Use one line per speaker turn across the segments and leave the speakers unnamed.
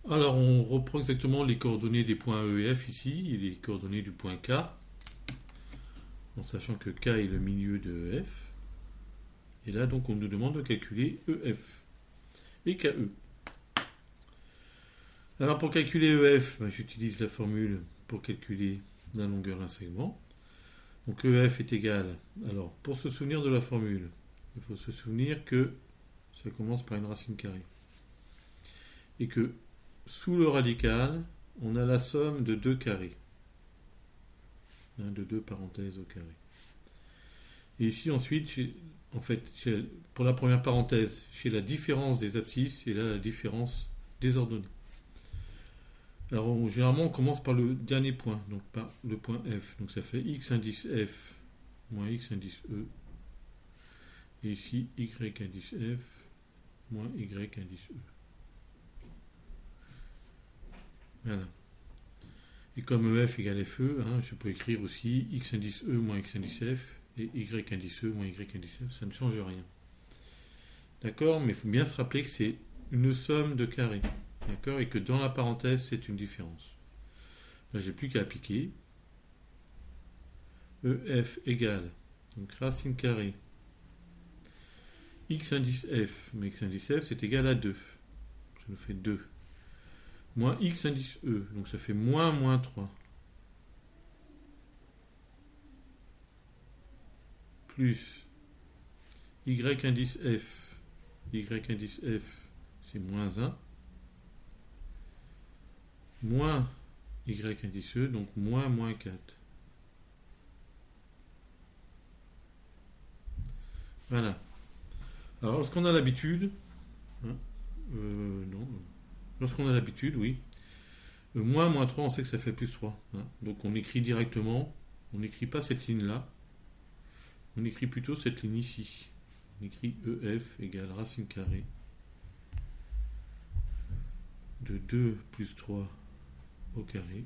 Alors, on reprend exactement les coordonnées des points E et F ici, et les coordonnées du point K, en sachant que K est le milieu de F. Et là, donc, on nous demande de calculer EF et KE. Alors, pour calculer EF, j'utilise la formule pour calculer la longueur d'un segment. Donc, EF est égal. Alors, pour se souvenir de la formule, il faut se souvenir que ça commence par une racine carrée. Et que sous le radical, on a la somme de deux carrés. De deux parenthèses au carré. Et ici, ensuite, pour la première parenthèse, j'ai la différence des abscisses et là, la différence des ordonnées. Alors, généralement, on commence par le dernier point, donc par le point F. Donc, ça fait x indice F moins x indice E. Et ici, y indice F moins y indice E. Voilà. Et comme EF égale FE, je peux écrire aussi x indice E moins x indice F et y indice E moins y indice F. Ça ne change rien. D'accord? Mais il faut bien se rappeler que c'est une somme de carrés. D'accord? Et que dans la parenthèse, c'est une différence. Là, j'ai plus qu'à appliquer. EF égale, donc racine carrée, x indice F, mais x indice F, c'est égal à 2. Ça nous fait 2. Moins x indice E, donc ça fait moins 3. Plus y indice F. Y indice F, c'est moins 1. Moins y indice E, donc moins 4. Voilà. Alors, lorsqu'on a l'habitude, lorsqu'on a l'habitude, oui, moins 3, on sait que ça fait plus 3. Donc, on écrit directement, on n'écrit pas cette ligne-là, on écrit plutôt cette ligne ici. On écrit EF égale racine carrée de 2 plus 3 au carré,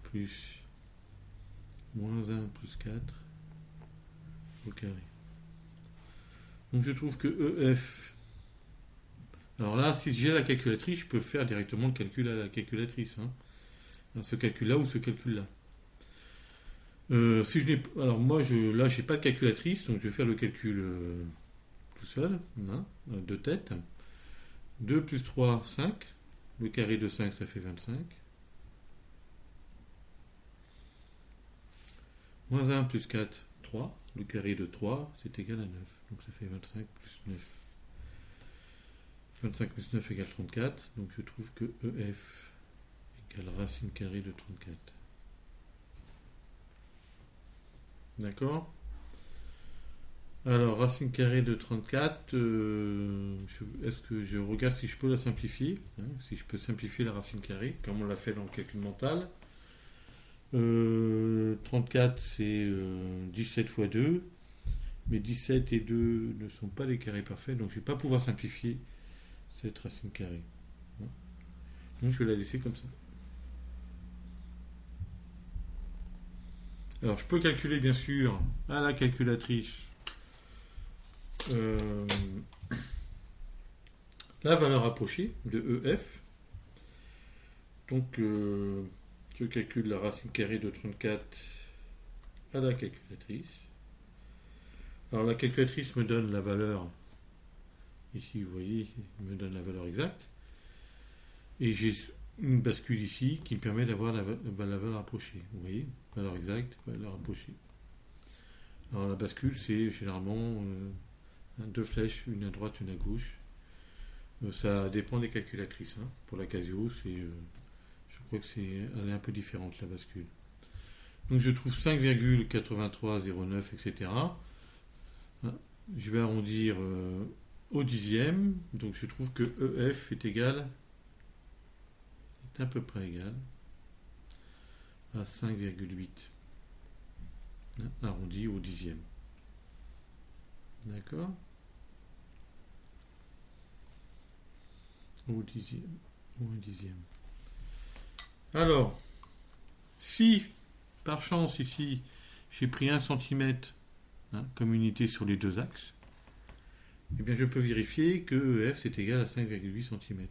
plus moins 1 plus 4 au carré. Donc je trouve que EF... Alors là, si j'ai la calculatrice, je peux faire directement le calcul à la calculatrice. Ce calcul-là ou ce calcul-là. Si je n'ai... Alors moi, là, je n'ai pas de calculatrice, donc je vais faire le calcul tout seul, de tête. 2 plus 3, 5. Le carré de 5, ça fait 25. Moins 1 plus 4, 3. Le carré de 3, c'est égal à 9. Donc ça fait 25 plus 9. 25 plus 9 égale 34. Donc je trouve que EF égale racine carrée de 34. D'accord? Alors, racine carrée de 34, est-ce que je regarde si je peux la simplifier, si je peux simplifier la racine carrée, comme on l'a fait dans le calcul mental. 34, c'est 17 fois 2, mais 17 et 2 ne sont pas des carrés parfaits, donc je ne vais pas pouvoir simplifier cette racine carrée. Donc je vais la laisser comme ça. Alors, je peux calculer, bien sûr, à la calculatrice la valeur approchée de EF. Donc, je calcule la racine carrée de 34 à la calculatrice. Alors, la calculatrice me donne la valeur, ici, vous voyez, me donne la valeur exacte. Et j'ai une bascule ici qui me permet d'avoir la valeur approchée. Vous voyez, valeur exacte, valeur approchée. Alors, la bascule, c'est généralement... deux flèches, une à droite, une à gauche. Ça dépend des calculatrices. Pour la Casio, je crois que elle est un peu différente, la bascule. Donc je trouve 5,8309, etc. Je vais arrondir au dixième. Donc je trouve que EF est à peu près égal à 5,8. Arrondi au dixième. D'accord? Ou un dixième. Alors, si par chance ici j'ai pris 1 cm comme unité sur les deux axes, eh bien je peux vérifier que EF c'est égal à 5,8 cm.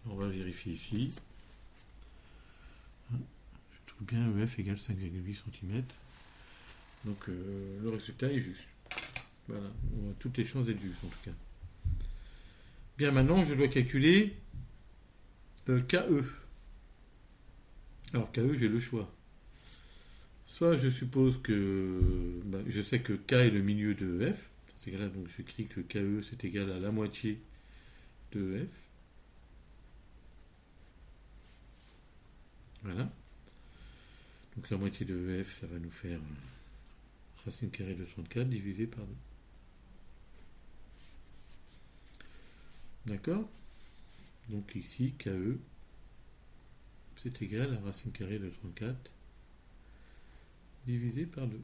On va vérifier ici. Je trouve bien EF égale 5,8 cm. Donc le résultat est juste. Voilà, on a toutes les chances d'être juste en tout cas. Bien, maintenant je dois calculer KE. Alors KE, j'ai le choix. Soit je suppose que je sais que K est le milieu de EF. Dans ce cas-là, donc j'écris que KE c'est égal à la moitié de EF. Voilà. Donc la moitié de EF, ça va nous faire racine carrée de 34 divisé par 2. D'accord? Donc ici, KE, c'est égal à racine carrée de 34 divisé par 2.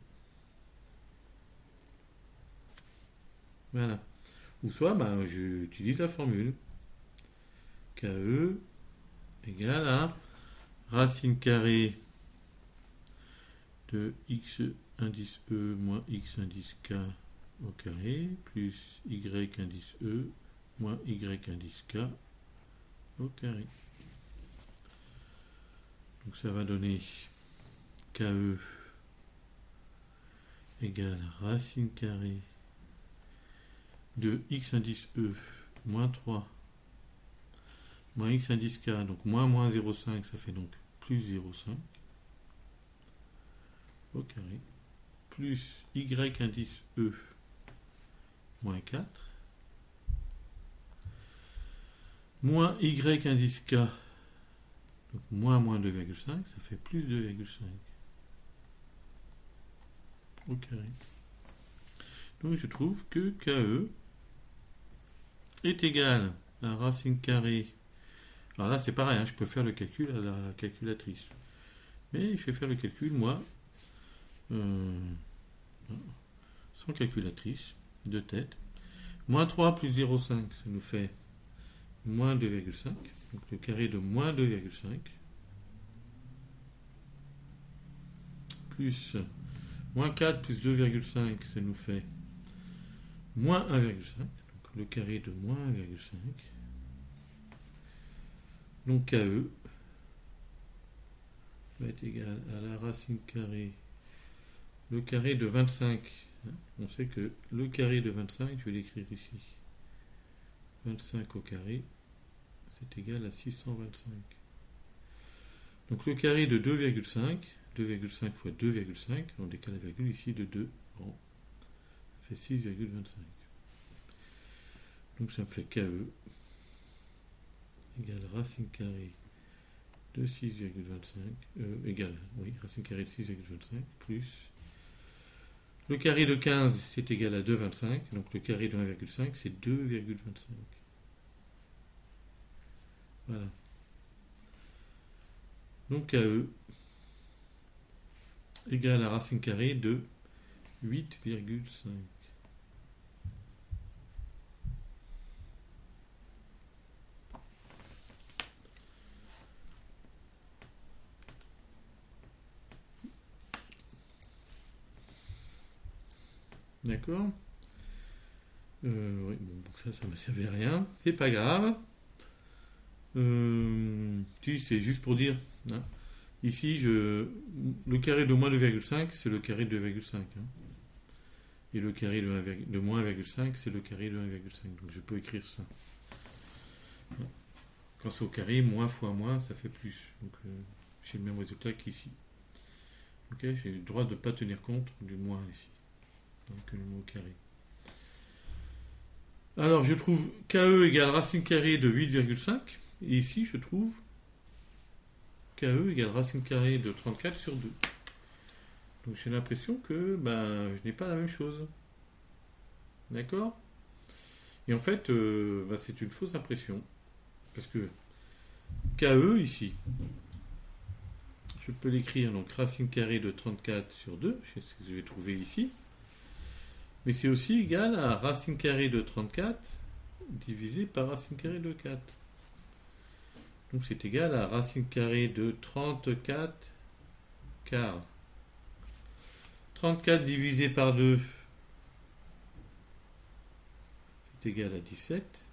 Voilà. Ou soit, j'utilise la formule. KE égale à racine carrée de x indice E moins x indice K au carré, plus y indice E moins y indice K au carré. Donc ça va donner KE égale racine carrée de x indice E moins 3 moins x indice K, donc moins 0,5, ça fait donc plus 0,5 au carré, plus y indice E moins 4, moins y indice K, donc moins 2,5, ça fait plus 2,5 au carré. Donc je trouve que KE est égal à racine carrée. Alors là c'est pareil, je peux faire le calcul à la calculatrice. Mais je vais faire le calcul moi sans calculatrice, de tête. Moins 3 plus 0,5, ça nous fait moins 2,5. Donc le carré de moins 2,5. Plus moins 4 plus 2,5, ça nous fait moins 1,5. Donc le carré de moins 1,5. Donc KE va être égal à la racine carrée, le carré de 25. On sait que le carré de 25, je vais l'écrire ici. 25 au carré, c'est égal à 625. Donc le carré de 2,5, 2,5 fois 2,5, on décale la virgule ici de 2, bon, ça fait 6,25. Donc ça me fait KE égale racine carrée de 6,25, égale, oui, racine carrée de 6,25, plus le carré de 15, c'est égal à 2,25, donc le carré de 1,5, c'est 2,25. Voilà. Donc KE égale à racine carrée de 8,5. D'accord. Oui, bon, donc ça ne me servait à rien. C'est pas grave. Si, c'est juste pour dire. Hein. Ici, le carré de moins 2,5, c'est le carré de 2,5. Hein. Et le carré de moins 1,5, c'est le carré de 1,5. Donc je peux écrire ça. Quand c'est au carré, moins fois moins, ça fait plus. Donc j'ai le même résultat qu'ici. Okay, j'ai le droit de ne pas tenir compte du moins ici. Donc le mot carré. Alors je trouve KE égale racine carrée de 8,5. Et ici je trouve KE égale racine carrée de 34 sur 2. Donc j'ai l'impression que je n'ai pas la même chose. D'accord? Et en fait, c'est une fausse impression. Parce que KE ici, je peux l'écrire, donc racine carrée de 34 sur 2, c'est ce que je vais trouver ici. Mais c'est aussi égal à racine carrée de 34 divisé par racine carrée de 4. Donc c'est égal à racine carrée de 34 quarts. 34 divisé par 2, c'est égal à 17.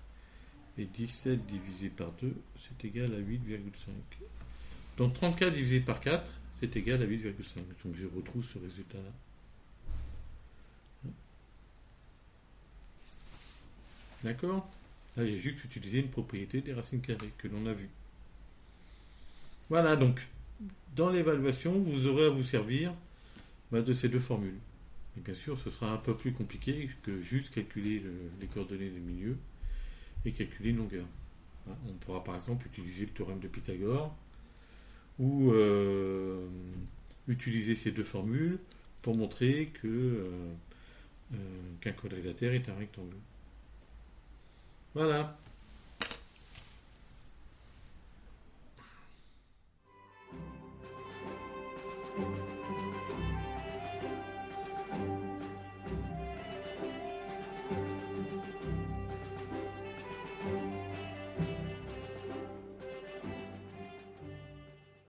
Et 17 divisé par 2, c'est égal à 8,5. Donc 34 divisé par 4, c'est égal à 8,5. Donc je retrouve ce résultat-là. D'accord? Là, j'ai juste utilisé une propriété des racines carrées que l'on a vue. Voilà, donc dans l'évaluation, vous aurez à vous servir de ces deux formules. Et bien sûr, ce sera un peu plus compliqué que juste calculer les coordonnées des milieux et calculer une longueur. On pourra par exemple utiliser le théorème de Pythagore ou utiliser ces deux formules pour montrer qu'un quadrilatère est un rectangle. Voilà.